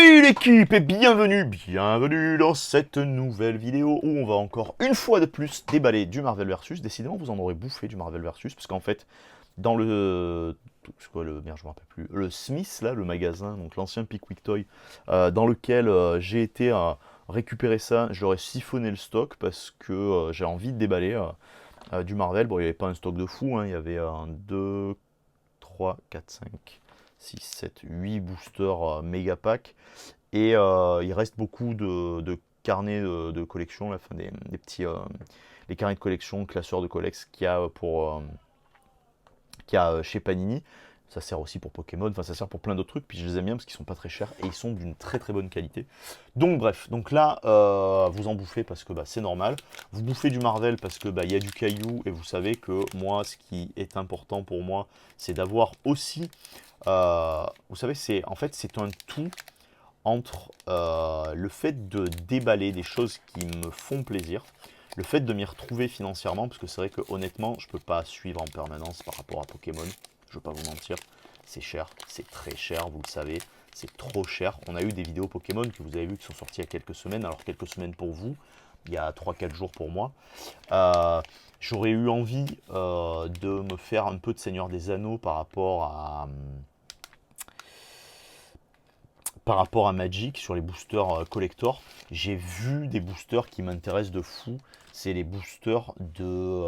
Salut l'équipe et bienvenue dans cette nouvelle vidéo où on va encore une fois de plus déballer du Marvel Versus. Décidément vous en aurez bouffé du Marvel Versus parce qu'en fait dans le... c'est quoi le... merde je me rappelle plus. Le Smith là, le magasin, donc l'ancien Pickwick Toy, dans lequel j'ai été récupérer ça, j'aurais siphonné le stock parce que j'ai envie de déballer du Marvel. Bon il n'y avait pas un stock de fou, hein. Il y avait un 2, 3, 4, 5... 6, 7, 8 boosters méga pack. Et il reste beaucoup de carnets de collection, là, enfin, des petits les carnets de collection, classeurs de collects qu'il y a chez Panini. Ça sert aussi pour Pokémon, enfin ça sert pour plein d'autres trucs, puis je les aime bien parce qu'ils sont pas très chers et ils sont d'une très très bonne qualité. Donc bref, donc là vous en bouffez parce que bah, c'est normal. Vous bouffez du Marvel parce que bah, y a du caillou et vous savez que moi ce qui est important pour moi c'est d'avoir aussi, vous savez c'est en fait c'est un tout entre le fait de déballer des choses qui me font plaisir, le fait de m'y retrouver financièrement, parce que c'est vrai que honnêtement, je peux pas suivre en permanence par rapport à Pokémon, je vais pas vous mentir, c'est cher, c'est très cher, vous le savez, c'est trop cher. On a eu des vidéos Pokémon que vous avez vu qui sont sorties il y a quelques semaines, alors quelques semaines pour vous, il y a 3-4 jours pour moi. J'aurais eu envie de me faire un peu de Seigneur des Anneaux par rapport à Magic sur les boosters collector. J'ai vu des boosters qui m'intéressent de fou. C'est les boosters de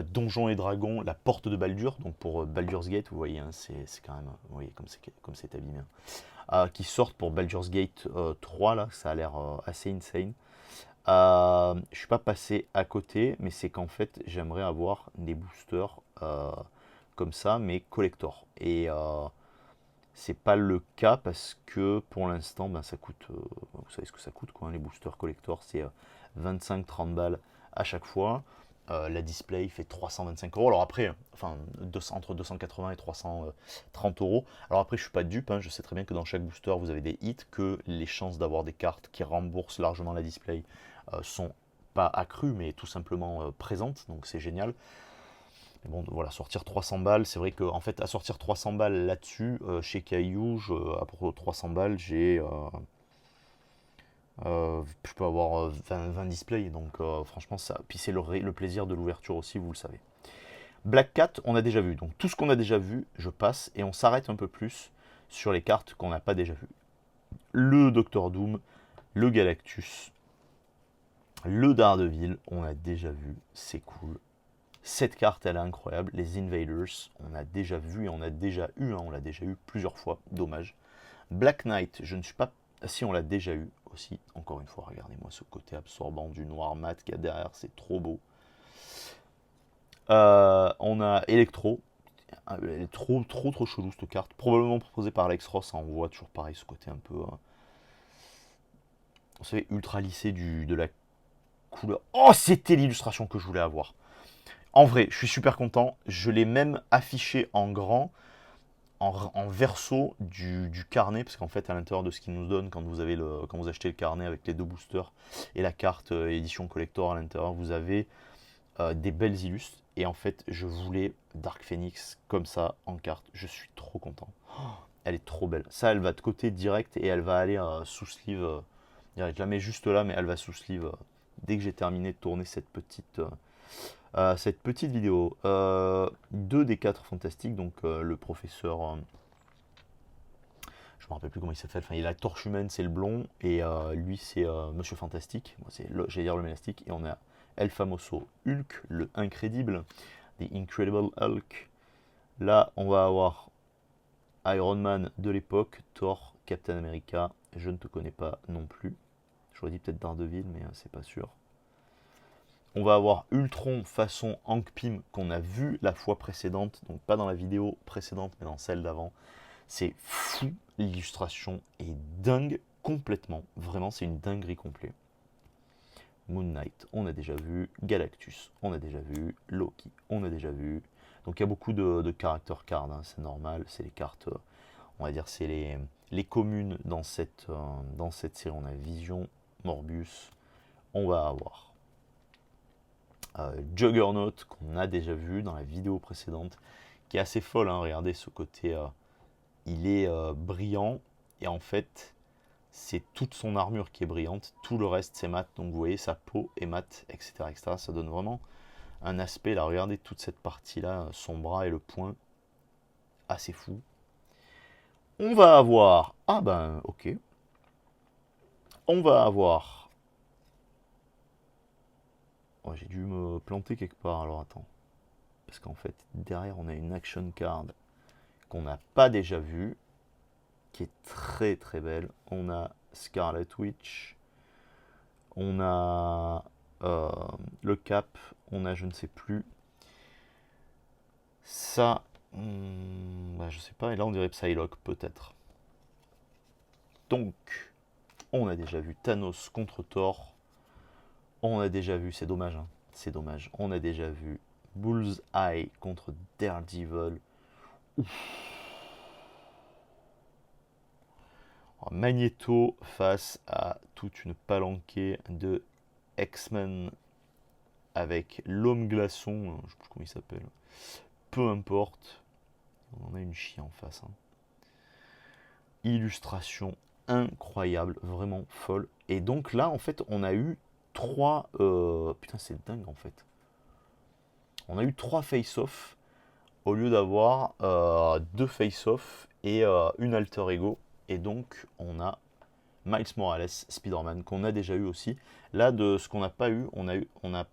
Donjons et Dragons, la porte de Baldur, donc pour Baldur's Gate, vous voyez, hein, c'est quand même, vous voyez comme c'est abîmé, hein. Qui sortent pour Baldur's Gate 3, là, ça a l'air assez insane. Je suis pas passé à côté, mais c'est qu'en fait, j'aimerais avoir des boosters comme ça, mais collector. Et c'est pas le cas parce que pour l'instant, ben, ça coûte, vous savez ce que ça coûte, quoi, hein, les boosters collector, c'est 25-30 balles à chaque fois. La display fait 325 euros. Alors après, enfin, entre 280 et 330 euros. Alors après, je suis pas dupe, hein, je sais très bien que dans chaque booster, vous avez des hits, que les chances d'avoir des cartes qui remboursent largement la display sont pas accrues, mais tout simplement présentes, donc c'est génial. Mais bon, voilà, sortir 300 balles, c'est vrai qu'en fait, à sortir 300 balles là-dessus, chez Caillou, à propos de 300 balles, je peux avoir 20 displays, donc franchement, ça. Puis c'est le plaisir de l'ouverture aussi, vous le savez. Black Cat, on a déjà vu, donc tout ce qu'on a déjà vu, je passe, et on s'arrête un peu plus sur les cartes qu'on n'a pas déjà vues. Le Docteur Doom, le Galactus, le Daredevil, on a déjà vu, c'est cool. Cette carte, elle est incroyable. Les Invaders, on a déjà vu et on a déjà eu, hein, on l'a déjà eu plusieurs fois, dommage. Black Knight, je ne suis pas... Ah, si, on l'a déjà eu aussi, encore une fois, regardez-moi ce côté absorbant du noir mat qu'il y a derrière, c'est trop beau. On a Electro, elle est trop chelou cette carte, probablement proposée par Alex Ross, hein, on voit toujours pareil ce côté un peu... vous savez, ultra lissé de la couleur... Oh, c'était l'illustration que je voulais avoir. En vrai, je suis super content. Je l'ai même affiché en grand, en verso du carnet, parce qu'en fait, à l'intérieur de ce qu'il nous donne, quand vous achetez le carnet avec les deux boosters et la carte édition collector à l'intérieur, vous avez des belles illustres. Et en fait, je voulais Dark Phoenix comme ça en carte. Je suis trop content. Oh, elle est trop belle. Ça, elle va de côté direct et elle va aller sous sleeve. Je la mets juste là, mais elle va sous sleeve dès que j'ai terminé de tourner cette petite vidéo. Deux des quatre fantastiques, donc le professeur, je me rappelle plus comment il s'appelle, enfin il a la torche humaine, c'est le blond, et lui c'est Monsieur Fantastique, moi c'est j'allais dire le mélastique, et on a El Famoso Hulk, le incrédible, The Incredible Hulk. Là on va avoir Iron Man de l'époque, Thor, Captain America, je ne te connais pas non plus. J'aurais dit peut-être Daredevil, mais c'est pas sûr. On va avoir Ultron façon Hank Pym qu'on a vu la fois précédente, donc pas dans la vidéo précédente mais dans celle d'avant. C'est fou, l'illustration est dingue complètement, vraiment c'est une dinguerie complète. Moon Knight, on a déjà vu, Galactus, on a déjà vu, Loki, on a déjà vu. Donc il y a beaucoup de character cards, hein, c'est normal, c'est les cartes, on va dire c'est les communes dans cette série. On a Vision, Morbius, on va avoir Juggernaut qu'on a déjà vu dans la vidéo précédente, qui est assez folle, hein, regardez ce côté, il est brillant, et en fait c'est toute son armure qui est brillante, tout le reste c'est mat, donc vous voyez sa peau est mat, etc., etc. Ça donne vraiment un aspect, là regardez toute cette partie là, son bras et le poing, assez fou. On va avoir, ah ben ok, on va avoir, oh, j'ai dû me planter quelque part, alors attends, parce qu'en fait derrière on a une action card qu'on n'a pas déjà vue, qui est très très belle. On a Scarlet Witch, on a le cap, on a je ne sais plus. Ça, bah, je sais pas, et là on dirait Psylocke peut-être. Donc, on a déjà vu Thanos contre Thor. On a déjà vu, c'est dommage, hein, c'est dommage. On a déjà vu Bullseye contre Daredevil. Magneto face à toute une palanquée de X-Men avec l'homme glaçon, je sais plus comment il s'appelle. Peu importe, on en a une chie en face. Hein. Illustration incroyable, vraiment folle. Et donc là, en fait, on a eu trois. Putain, c'est dingue en fait. On a eu trois face-off au lieu d'avoir deux face-off et une alter ego. Et donc, on a Miles Morales, Spider-Man, qu'on a déjà eu aussi. Là, de ce qu'on n'a pas eu, on a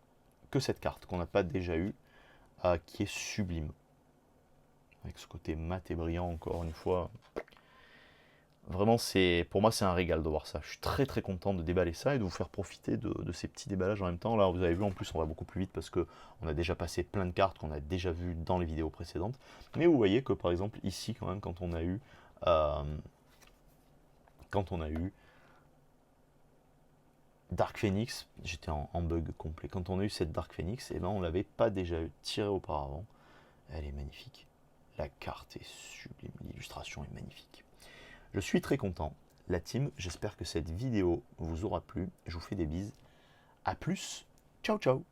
que cette carte qu'on n'a pas déjà eu, qui est sublime. Avec ce côté mat et brillant, encore une fois. Vraiment, pour moi, c'est un régal de voir ça. Je suis très très content de déballer ça et de vous faire profiter de ces petits déballages en même temps. Là, vous avez vu, en plus, on va beaucoup plus vite parce qu'on a déjà passé plein de cartes qu'on a déjà vues dans les vidéos précédentes. Mais vous voyez que, par exemple, ici, quand même, quand on a eu Dark Phoenix, j'étais en bug complet. Quand on a eu cette Dark Phoenix, eh ben, on ne l'avait pas déjà tirée auparavant. Elle est magnifique. La carte est sublime, l'illustration est magnifique. Je suis très content. La team, j'espère que cette vidéo vous aura plu. Je vous fais des bises. A plus. Ciao, ciao.